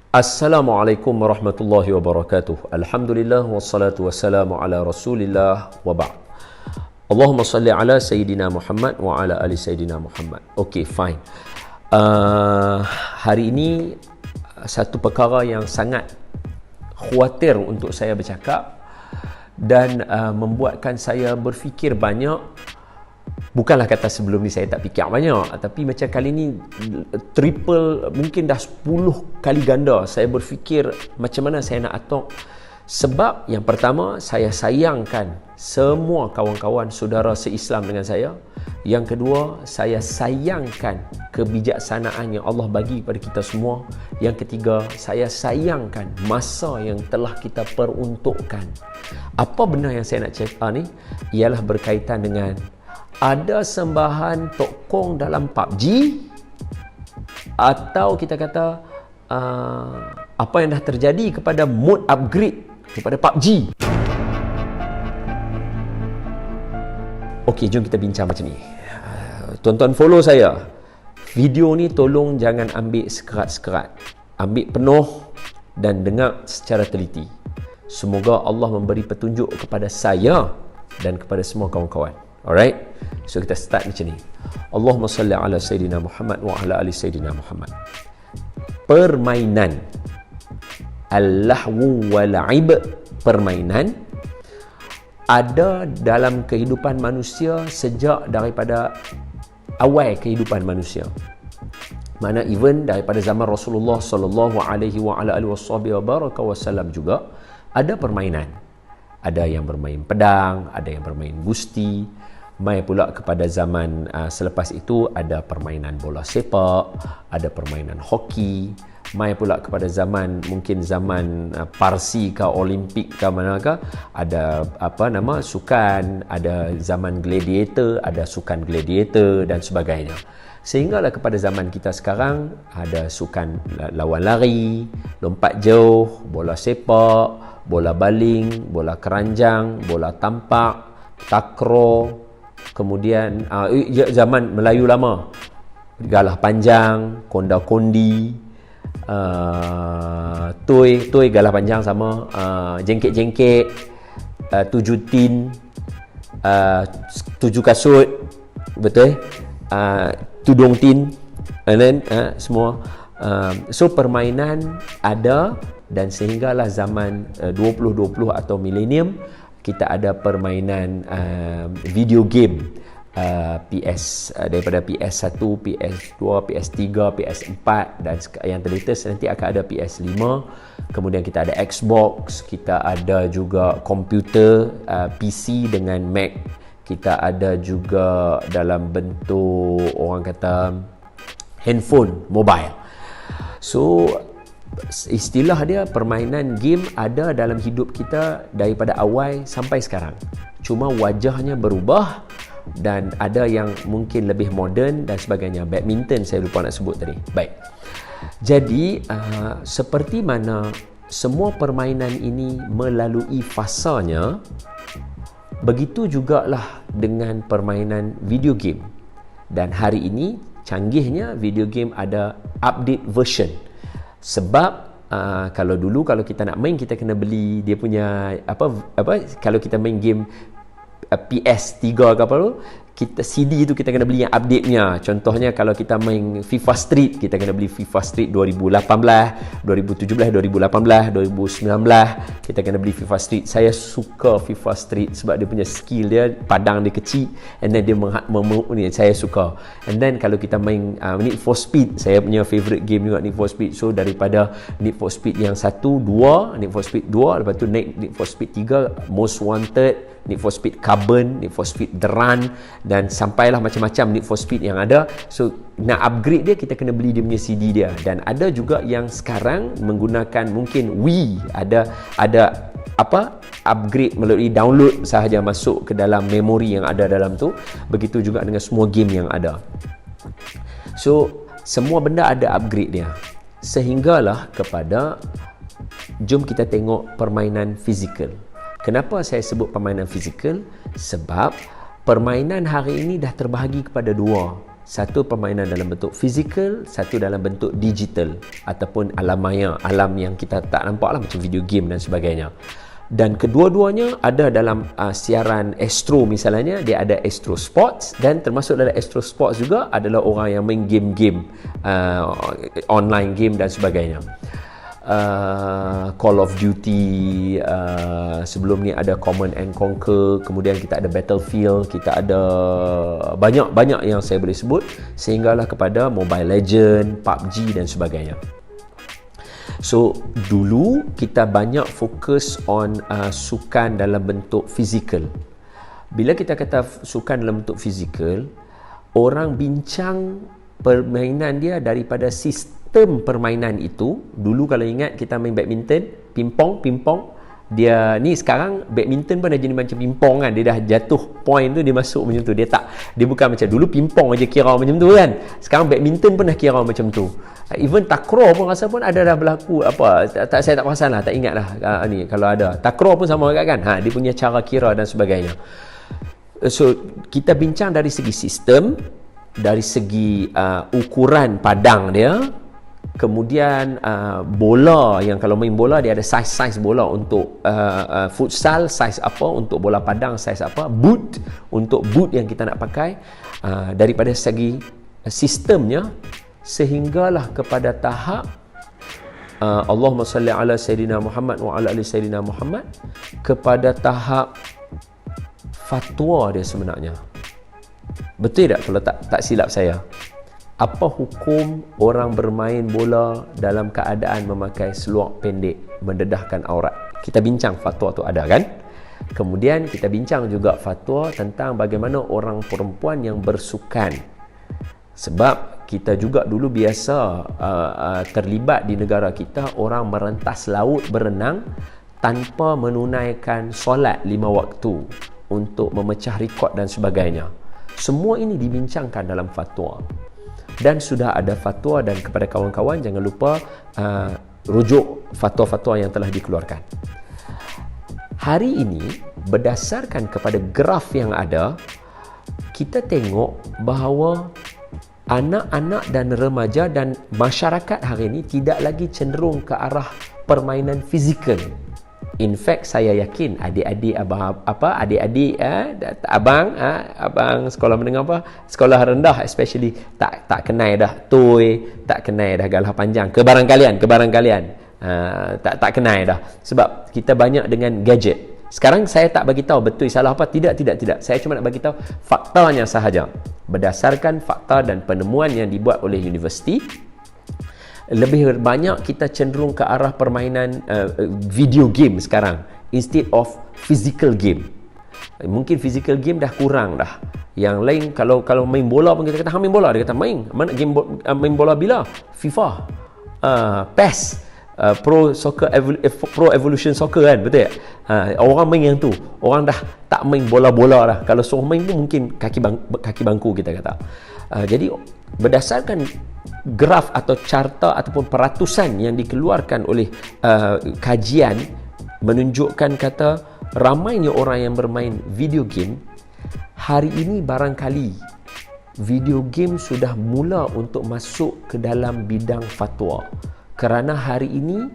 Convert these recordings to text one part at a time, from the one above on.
Assalamualaikum warahmatullahi wabarakatuh. Alhamdulillah wassalatu wassalamu ala Rasulillah wa ba'd. Allahumma salli ala Sayyidina Muhammad wa ala ali Sayyidina Muhammad. Okay, fine. Hari ini satu perkara yang sangat khawatir untuk saya bercakap dan membuatkan saya berfikir banyak. Bukanlah kata sebelum ni saya tak fikir banyak, tapi macam kali ni triple, mungkin dah 10 kali ganda saya berfikir macam mana saya nak atok. Sebab yang pertama, saya sayangkan semua kawan-kawan saudara se-Islam dengan saya. Yang kedua, saya sayangkan kebijaksanaan yang Allah bagi kepada kita semua. Yang ketiga, saya sayangkan masa yang telah kita peruntukkan. Apa benda yang saya nak cerita ni ialah berkaitan dengan ada sembahan Tok Kong dalam PUBG, atau kita kata apa yang dah terjadi kepada mod upgrade kepada PUBG. Okey, jom kita bincang macam ni. Tuan-tuan follow saya. Video ni tolong jangan ambil sekerat-sekerat. Ambil penuh dan dengar secara teliti. Semoga Allah memberi petunjuk kepada saya dan kepada semua kawan-kawan. Alright, so kita start macam ni. Allahumma salli ala Sayyidina Muhammad wa ala ali Sayyidina Muhammad. Permainan al-lahwu wal-'ib, permainan ada dalam kehidupan manusia sejak daripada awal kehidupan manusia. Mana even daripada zaman Rasulullah sallallahu alaihi wa ala alihi wasallam juga ada permainan. Ada yang bermain pedang, ada yang bermain gusti. Mai pula kepada zaman selepas itu ada permainan bola sepak, ada permainan hoki. Mai pula kepada zaman, mungkin zaman Parsi ke Olimpik ke manakah, ada sukan, ada zaman gladiator, ada sukan gladiator dan sebagainya. Sehinggalah kepada zaman kita sekarang ada sukan lawan lari, lompat jauh, bola sepak, bola baling, bola keranjang, bola tampak, takraw. Kemudian zaman Melayu lama, galah panjang, konda-kondi, toy galah panjang sama, jengkek-jengkek, 7 tin, 7 kasut, betul, tudung tin, and then semua. So permainan ada, dan sehinggalah zaman 2020 atau milenium, kita ada permainan video game, PS, daripada PS1, PS2, PS3, PS4, dan yang terlatest nanti akan ada PS5. Kemudian kita ada Xbox, kita ada juga komputer, PC dengan Mac. Kita ada juga dalam bentuk orang kata handphone, mobile. So istilah dia permainan game ada dalam hidup kita daripada awal sampai sekarang. Cuma wajahnya berubah dan ada yang mungkin lebih moden dan sebagainya. Badminton saya lupa nak sebut tadi. Baik. Jadi seperti mana semua permainan ini melalui fasanya, begitu jugalah dengan permainan video game. Dan hari ini canggihnya video game ada update version. Sebab kalau dulu kalau kita nak main, kita kena beli dia punya kalau kita main game PS3 ke apa tu, kita CD tu kita kena beli yang update-nya. Contohnya kalau kita main FIFA Street, kita kena beli FIFA Street 2018, 2017, 2018, 2019, kita kena beli FIFA Street. Saya suka FIFA Street sebab dia punya skill dia, padang dia kecil, and then dia ni saya suka. And then kalau kita main Need for Speed, saya punya favorite game juga Need for Speed. So daripada Need for Speed yang 1, 2, Need for Speed 2, lepas tu Need for Speed 3, Most Wanted, Need for Speed Carbon, Need for Speed The Run, dan sampailah macam-macam Need for Speed yang ada. So nak upgrade dia, kita kena beli dia punya CD dia. Dan ada juga yang sekarang menggunakan mungkin Wii, ada upgrade melalui download sahaja masuk ke dalam memori yang ada dalam tu. Begitu juga dengan semua game yang ada. So semua benda ada upgrade dia. Sehinggalah kepada, jom kita tengok permainan fizikal. Kenapa saya sebut permainan fizikal? Sebab permainan hari ini dah terbahagi kepada dua. Satu permainan dalam bentuk fizikal, satu dalam bentuk digital ataupun alam maya, alam yang kita tak nampak lah, macam video game dan sebagainya. Dan kedua-duanya ada dalam siaran Astro misalnya, dia ada Astro Sports, dan termasuk dalam Astro Sports juga adalah orang yang main game-game, online game dan sebagainya. Call of Duty, sebelum ni ada Command and Conquer, kemudian kita ada Battlefield, kita ada banyak-banyak yang saya boleh sebut, sehinggalah kepada Mobile Legend, PUBG dan sebagainya. So, dulu kita banyak fokus on sukan dalam bentuk fizikal. Bila kita kata sukan dalam bentuk fizikal, orang bincang permainan dia daripada sistem permainan itu. Dulu kalau ingat kita main badminton, pingpong, dia ni sekarang badminton pun dah jadi macam pingpong kan, dia dah jatuh point tu dia masuk macam tu, dia bukan macam dulu pingpong aja kira macam tu kan, sekarang badminton pun dah kira macam tu. Even takraw pun rasa pun ada dah berlaku apa, saya tak perasan lah, tak ingat lah ni kalau ada. Takraw pun sama kan, dia punya cara kira dan sebagainya. So kita bincang dari segi sistem, dari segi ukuran padang dia, kemudian bola, yang kalau main bola dia ada saiz bola untuk futsal, saiz apa untuk bola padang, saiz apa, boot untuk boot yang kita nak pakai, daripada segi sistemnya, sehinggalah kepada tahap Allahumma salli ala Sayyidina Muhammad wa ala ali Sayyidina Muhammad, kepada tahap fatwa dia sebenarnya. Betul tak kalau tak silap saya? Apa hukum orang bermain bola dalam keadaan memakai seluar pendek mendedahkan aurat? Kita bincang fatwa tu ada kan? Kemudian kita bincang juga fatwa tentang bagaimana orang perempuan yang bersukan. Sebab kita juga dulu biasa terlibat di negara kita, orang merentas laut berenang tanpa menunaikan solat 5 waktu untuk memecah rekod dan sebagainya. Semua ini dibincangkan dalam fatwa. Dan sudah ada fatwa, dan kepada kawan-kawan jangan lupa rujuk fatwa-fatwa yang telah dikeluarkan. Hari ini berdasarkan kepada graf yang ada, kita tengok bahawa anak-anak dan remaja dan masyarakat hari ini tidak lagi cenderung ke arah permainan fizikal. In fact, saya yakin adik-adik abang sekolah menengah sekolah rendah especially tak kenal dah toy, tak kenal dah galah panjang, kebarang kalian tak kenal dah, sebab kita banyak dengan gadget. Sekarang saya tak bagi tahu betul salah apa, tidak. Saya cuma nak bagi tahu faktanya sahaja. Berdasarkan fakta dan penemuan yang dibuat oleh universiti, lebih banyak kita cenderung ke arah permainan video game sekarang instead of physical game. Mungkin physical game dah kurang dah. Yang lain kalau main bola pun kita kata main bola, dia kata main game main bola bila? FIFA, PES, Pro Evolution Soccer kan, betul tak? Orang main yang tu, orang dah tak main bola-bola dah. Kalau suruh main pun mungkin kaki bangku kita kata. Jadi berdasarkan graf atau carta ataupun peratusan yang dikeluarkan oleh kajian, menunjukkan kata ramainya orang yang bermain video game hari ini, barangkali video game sudah mula untuk masuk ke dalam bidang fatwa. Kerana hari ini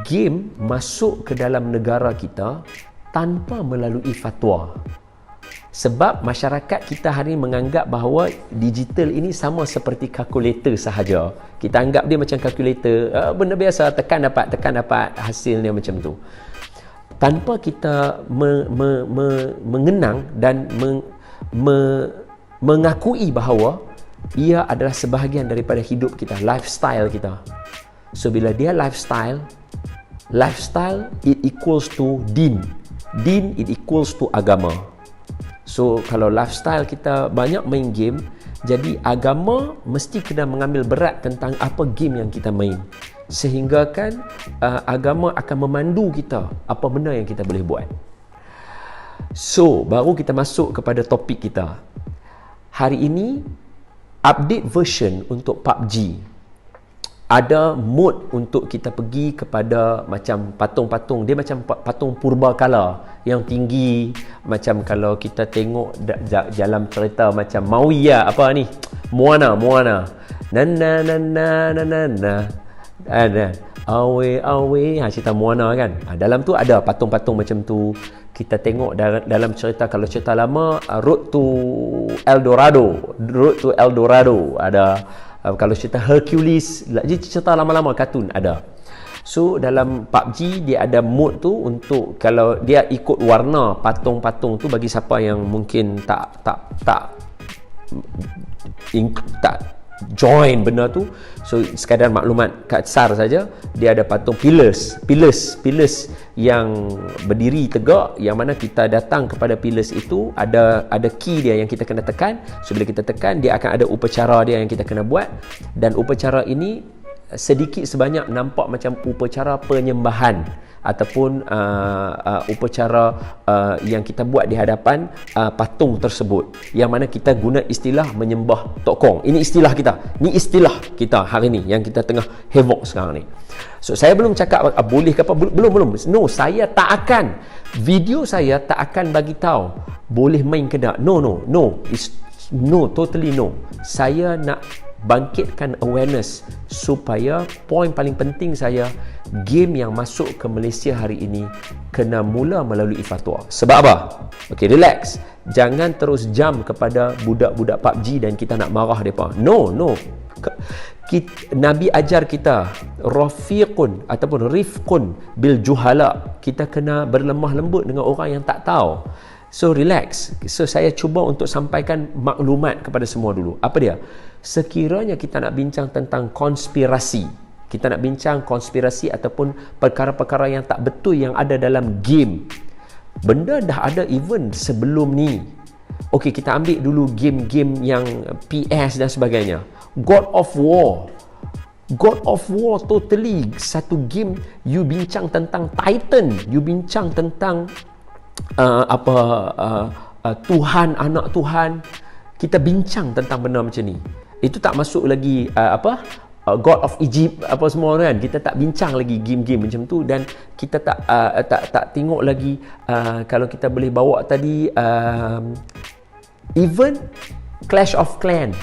game masuk ke dalam negara kita tanpa melalui fatwa. Sebab masyarakat kita hari ini menganggap bahawa digital ini sama seperti kalkulator sahaja. Kita anggap dia macam kalkulator, benda biasa, tekan dapat hasilnya macam tu. Tanpa kita mengenang dan mengakui bahawa ia adalah sebahagian daripada hidup kita, lifestyle kita. So bila dia lifestyle it equals to din it equals to agama. So kalau lifestyle kita banyak main game, jadi agama mesti kena mengambil berat tentang apa game yang kita main, sehingga kan agama akan memandu kita apa benda yang kita boleh buat. So baru kita masuk kepada topik kita hari ini. Update version untuk PUBG, ada mood untuk kita pergi kepada macam patung-patung. Dia macam patung purbakala yang tinggi. Macam kalau kita tengok dalam cerita macam Maui lah, apa ni, Moana. Na na na na na na na. Ada awe cerita Moana kan. Dalam tu ada patung-patung macam tu. Kita tengok dalam cerita, kalau cerita lama, Road to Eldorado ada. Kalau cerita Hercules, cerita lama-lama kartun ada. So dalam PUBG dia ada mode tu untuk, kalau dia ikut warna patung-patung tu, bagi siapa yang mungkin tak join benda tu, so sekadar maklumat kasar saja, dia ada patung pillars yang berdiri tegak, yang mana kita datang kepada pillars itu, ada key dia yang kita kena tekan. So bila kita tekan, dia akan ada upacara dia yang kita kena buat, dan upacara ini sedikit sebanyak nampak macam upacara penyembahan ataupun upacara yang kita buat di hadapan patung tersebut, yang mana kita guna istilah menyembah Tok Kong. Ini istilah kita hari ni yang kita tengah havoc sekarang ni. So saya belum cakap boleh ke apa, belum. No, saya tak akan, video saya tak akan bagi tahu boleh main ke tak. No, totally no. Saya nak bangkitkan awareness supaya poin paling penting saya, game yang masuk ke Malaysia hari ini kena mula melalui fatwa. Sebab apa? Okay, relax. Jangan terus jam kepada budak-budak PUBG dan kita nak marah mereka. No. Nabi ajar kita rafiqun ataupun rifqun bil juhala. Kita kena berlemah lembut dengan orang yang tak tahu. So relax. So saya cuba untuk sampaikan maklumat kepada semua dulu. Apa dia? Sekiranya kita nak bincang tentang konspirasi, kita nak bincang konspirasi ataupun perkara-perkara yang tak betul yang ada dalam game, benda dah ada even sebelum ni. Okey, kita ambil dulu game-game yang PS dan sebagainya. God of War totally satu game. You bincang tentang Titan, you bincang tentang Tuhan, anak Tuhan. Kita bincang tentang benda macam ni. Itu tak masuk lagi God of Egypt apa semua kan. Kita tak bincang lagi game-game macam tu, dan kita tak tengok lagi kalau kita boleh bawa tadi even Clash of Clans,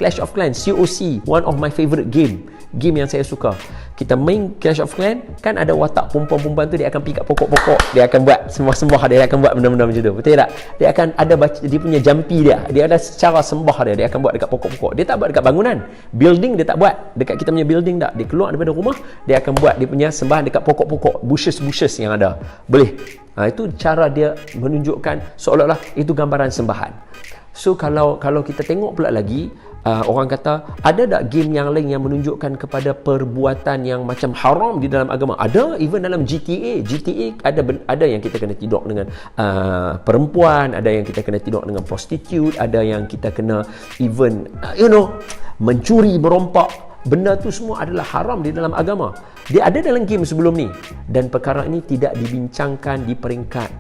COC, one of my favorite game yang saya suka. Kita main Clash of Clans, kan ada watak perempuan-perempuan tu, dia akan pergi kat pokok-pokok, dia akan buat sembah-sembah, dia akan buat benda-benda macam tu, betul tak? Dia akan ada dia punya jampi dia ada secara sembah dia akan buat dekat pokok-pokok. Dia tak buat dekat bangunan, building dia tak buat dekat kita punya building tak. Dia keluar daripada rumah, dia akan buat dia punya sembahan dekat pokok-pokok, bushes yang ada. Boleh. Itu cara dia menunjukkan seolah-olah itu gambaran sembahan. So kalau kita tengok pula lagi, orang kata ada tak game yang lain yang menunjukkan kepada perbuatan yang macam haram di dalam agama? Ada, even dalam GTA ada yang kita kena tidur dengan perempuan, ada yang kita kena tidur dengan prostitute, ada yang kita kena even mencuri, merompak. Benda tu semua adalah haram di dalam agama. Dia ada dalam game sebelum ni, dan perkara ini tidak dibincangkan di peringkat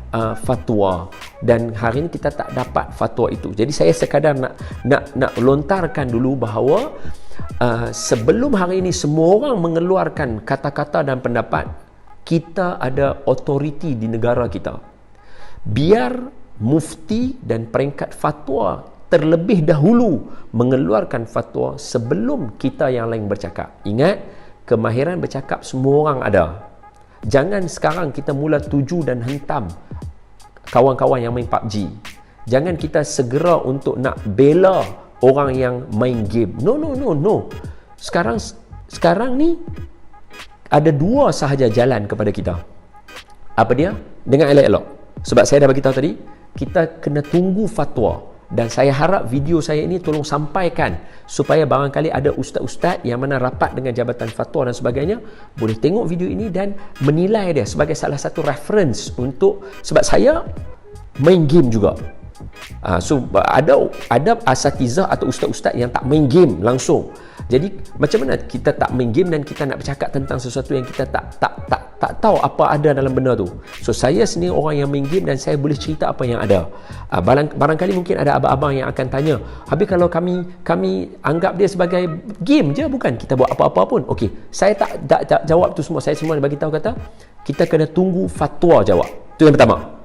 fatwa, dan hari ini kita tak dapat fatwa itu. Jadi saya sekadar nak lontarkan dulu bahawa sebelum hari ini semua orang mengeluarkan kata-kata dan pendapat, kita ada autoriti di negara kita. Biar mufti dan peringkat fatwa terlebih dahulu mengeluarkan fatwa sebelum kita yang lain bercakap. Ingat, kemahiran bercakap semua orang ada. Jangan sekarang kita mula tuju dan hentam kawan-kawan yang main PUBG. Jangan kita segera untuk nak bela orang yang main game. No. Sekarang ni ada dua sahaja jalan kepada kita. Apa dia? Dengar elok-elok. Sebab saya dah bagi tahu tadi, kita kena tunggu fatwa. Dan saya harap video saya ini tolong sampaikan supaya barangkali ada ustaz-ustaz yang mana rapat dengan Jabatan Fatwa dan sebagainya boleh tengok video ini dan menilai dia sebagai salah satu reference untuk, sebab saya main game juga. So ada asatizah atau ustaz-ustaz yang tak main game langsung, Jadi macam mana kita tak main game dan kita nak bercakap tentang sesuatu yang kita tak tahu apa ada dalam benda tu. So saya sendiri orang yang main game dan saya boleh cerita apa yang ada. Barangkali mungkin ada abang-abang yang akan tanya, habis kalau kami anggap dia sebagai game je, bukan kita buat apa-apa pun. Okey, saya tak jawab tu semua. Saya semua bagi tahu kata kita kena tunggu fatwa jawab. Tu yang pertama.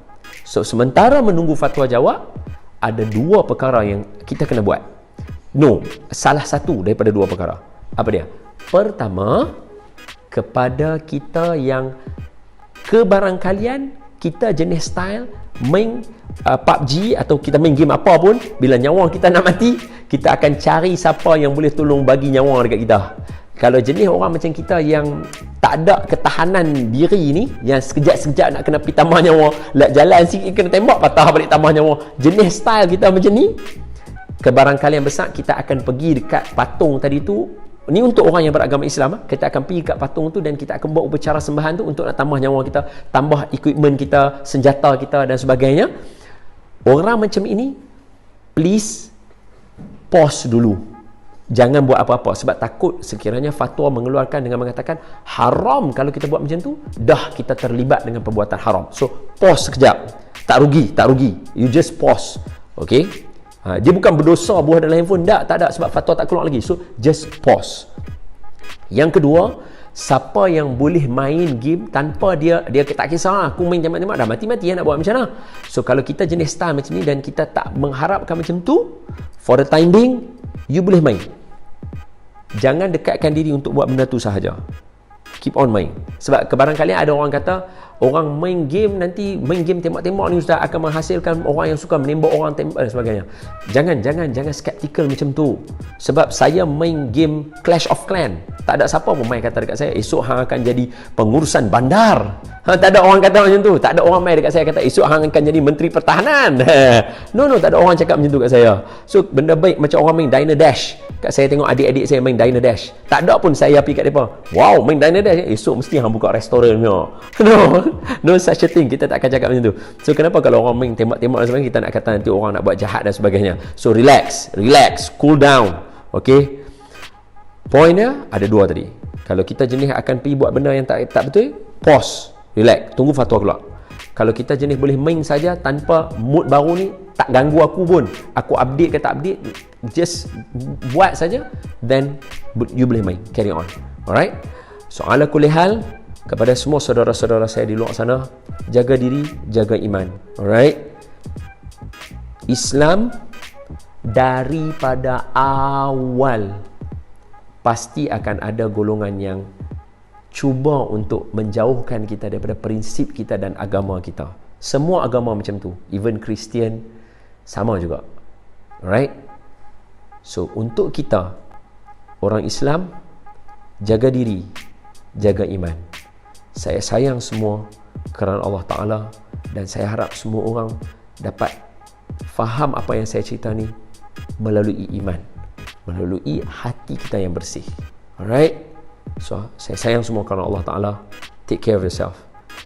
So sementara menunggu fatwa jawab, ada dua perkara yang kita kena buat. No, salah satu daripada dua perkara. Apa dia? Pertama, kepada kita yang kebarangkalian kita jenis style main PUBG atau kita main game apa pun, bila nyawa kita nak mati, kita akan cari siapa yang boleh tolong bagi nyawa dekat kita. Kalau jenis orang macam kita yang tak ada ketahanan diri ni, yang sekejap-sekejap nak kena pergi tambah nyawa, lak jalan sikit kena tembak patah balik tambah nyawa, jenis style kita macam ni, kebarangkalian besar kita akan pergi dekat patung tadi tu. Ni untuk orang yang beragama Islam, kita akan pergi dekat patung tu dan kita akan buat upacara sembahan tu untuk nak tambah nyawa kita, tambah equipment kita, senjata kita dan sebagainya. Orang macam ini, please pause dulu, jangan buat apa-apa, sebab takut sekiranya fatwa mengeluarkan dengan mengatakan haram kalau kita buat macam tu, dah kita terlibat dengan perbuatan haram. So pause sekejap, tak rugi, you just pause. Okay, dia bukan berdosa buah dalam handphone, tak ada, sebab fatwa tak keluar lagi. So just pause. Yang kedua, siapa yang boleh main game tanpa dia tak kisah, aku main tembak-tembak dah mati-mati, nak buat macam mana. So kalau kita jenis style macam ni dan kita tak mengharapkan macam tu, for the time being, you boleh main. Jangan dekatkan diri untuk buat benda tu sahaja. Keep on main. Sebab kebarangkalian ada orang kata, orang main game nanti, main game tembak-tembak ni Ustaz akan menghasilkan orang yang suka menembak orang, tembak dan sebagainya. Jangan skeptical macam tu. Sebab saya main game Clash of Clans, tak ada siapa pun main kata dekat saya, esok hang akan jadi pengurusan bandar. Tak ada orang kata macam tu. Tak ada orang main dekat saya kata, esok hang akan jadi menteri pertahanan. No, tak ada orang cakap macam tu kat saya. So benda baik macam orang main Diner Dash. Kat saya tengok adik-adik saya main Diner Dash, tak ada pun saya pergi kat mereka, wow main Diner Dash, esok mesti hang buka restoran punya. No such a thing. Kita tak akan cakap macam tu. So kenapa kalau orang main tembak-tembak dan sebagainya, kita nak kata nanti orang nak buat jahat dan sebagainya. So relax, cool down. Okay, poinnya ada dua tadi. Kalau kita jenis akan pergi buat benda yang tak betul, pause, relax, tunggu fatwa keluar. Kalau kita jenis boleh main saja tanpa mood baru ni, tak ganggu aku pun, aku update ke tak update, just buat saja, then you boleh main, carry on. Alright, so ala kulli hal, kepada semua saudara-saudara saya di luar sana, jaga diri, jaga iman. Alright, Islam daripada awal pasti akan ada golongan yang cuba untuk menjauhkan kita daripada prinsip kita dan agama kita. Semua agama macam tu, even Kristian sama juga. Alright, so untuk kita orang Islam, jaga diri, jaga iman. Saya sayang semua kerana Allah Ta'ala, dan saya harap semua orang dapat faham apa yang saya cerita ni melalui iman, melalui hati kita yang bersih. Alright, so saya sayang semua kerana Allah Ta'ala. Take care of yourself.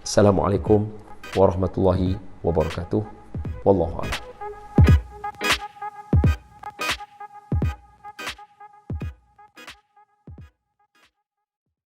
Assalamualaikum warahmatullahi wabarakatuh. Wallahu a'lam.